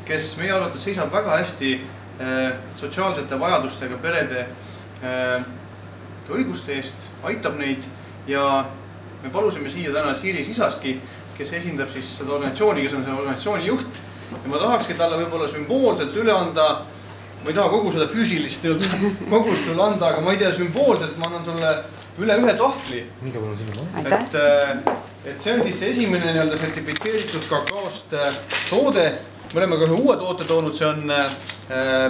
kes meie arvates seisab väga hästi sotsiaalsete vajadustega perede õiguste eest, aitab neid ja me palusime siia täna Siiri Sisaski, kes esindab siis seda organisatsiooni, kes on selle organisatsiooni juht ja ma tahakski talle võib-olla sümboolselt üle anda, ma ei taha kogu seda füüsilist kogust sulle anda, aga ma ei tea, sümboolselt ma annan sulle üle ühe tahvli. Et see on siis see esimene sertifitseeritud kakaost toode. Me oleme ka ühe uue toote toonud, see on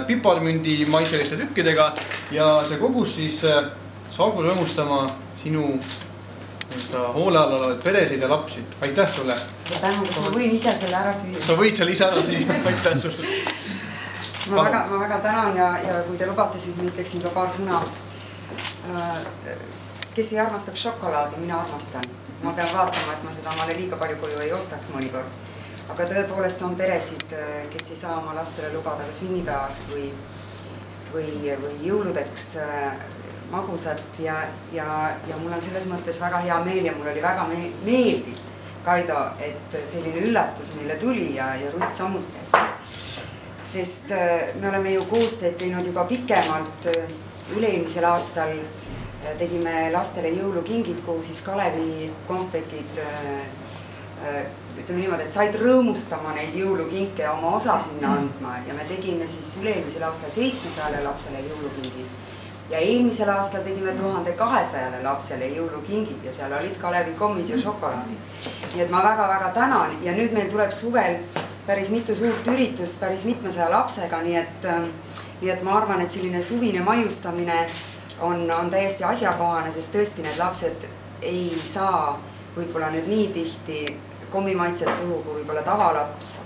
piparmündi maitseliste tükkidega ja see kogus siis saagu rõõmustama sinu hoole all olevaid peresid ja lapsi. Aitäh sulle! Sulle tänu, kas ma võin ise selle ära süüa? Sa võid selle ise ära süüa, aitäh sulle! Ma väga tänan ja kui te lubate, siis ma ütleksin ka paar sõna. Kes ei armastaks šokolaadi, mina armastan. Ma pean vaatama, et ma seda omale liiga palju koju ei ostaks mõnikord. Aga tõepoolest on peresid, kes ei saa oma lastele lubada sünnipäevaks või jõuludeks magusat ja mul on selles mõttes väga hea meel ja mul oli väga meeldiv, Kaido, et selline üllatus meile tuli ja Rutt samuti. Sest me oleme ju koostööd teinud juba pikemalt. Üle-eelmisel aastal tegime lastele jõulukingid, kuhu siis Kalevi konfekid, ütleme niimoodi, et said rõõmustama neid jõulukinke ja oma osa sinna andma ja me tegime siis üle-eelmisel aastal 700 lapsele jõulukingid. Ja eelmisel aastal tegime 1200 lapsele jõulukingid ja seal olid Kalevi kommid ja šokolaadid. Nii et ma väga tänan ja nüüd meil tuleb suvel päris mitu suurt üritust päris mitmesaja lapsega, nii et ma arvan, et selline suvine maiustamine on täiesti asjakohane, sest tõesti need lapsed ei saa võib-olla nüüd nii tihti kommimaitset suhu kui võib-olla tavalaps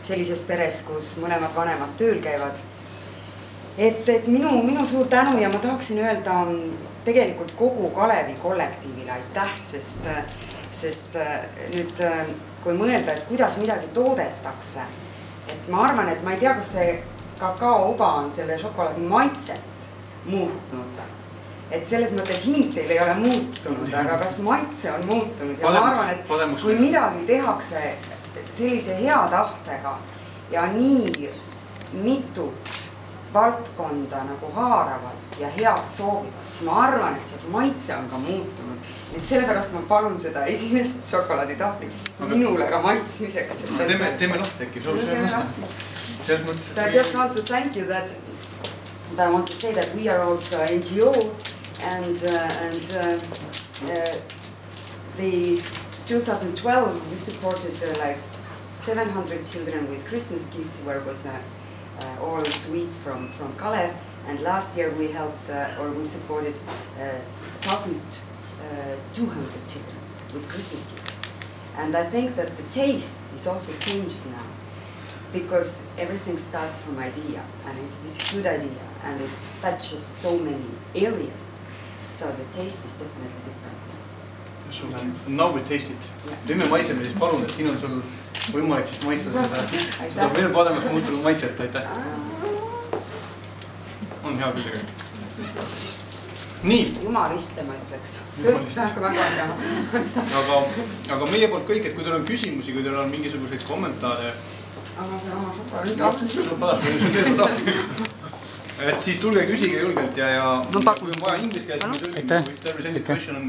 sellises peres, kus mõlemad vanemad tööl käivad. Et minu suur tänu ja ma tahaksin öelda tegelikult kogu Kalevi kollektiivile aitäh, sest nüüd kui mõelda, et kuidas midagi toodetakse, et ma arvan, et ma ei tea, kas see kakaouba on selle šokolaadi maitset muutnud. Et selles mõttes hind teil ei ole muutunud, aga kas maitse on muutunud ja ma arvan, et kui midagi tehakse sellise hea tahtega ja nii mitut valdkonda nagu haaravalt ja head soovivad, siis ma arvan, et see maitse on ka muutunud. Et sellepärast ma palun seda esimest šokolaaditahvlit minule ka maitsmiseks. Teeme lahti äkki. So I just want to thank you that I want to say that we are also NGO and the 2012 we supported like 700 children with Christmas gift where was all sweets from Kalev, and last year we helped or we supported 1,200 children with Christmas gifts. And I think that the taste is also changed now because everything starts from idea, and if it is a good idea and it touches so many areas, so the taste is definitely different. Now we taste it. Teeme maitseme siis palun, et siin on sul võimalik siis maista seda veel paremaks muutunud maitset, aitäh. On hea küll tegelikult. Nii. Jumaliste ma ütleks. Tõesti väga hea. Aga meie poolt kõik, et kui teil on küsimusi, kui teil on mingisuguseid kommentaare. Oma šokolaadi. Et siis tulge küsige julgelt ja kui on vaja inglise käest, siis terve selline question on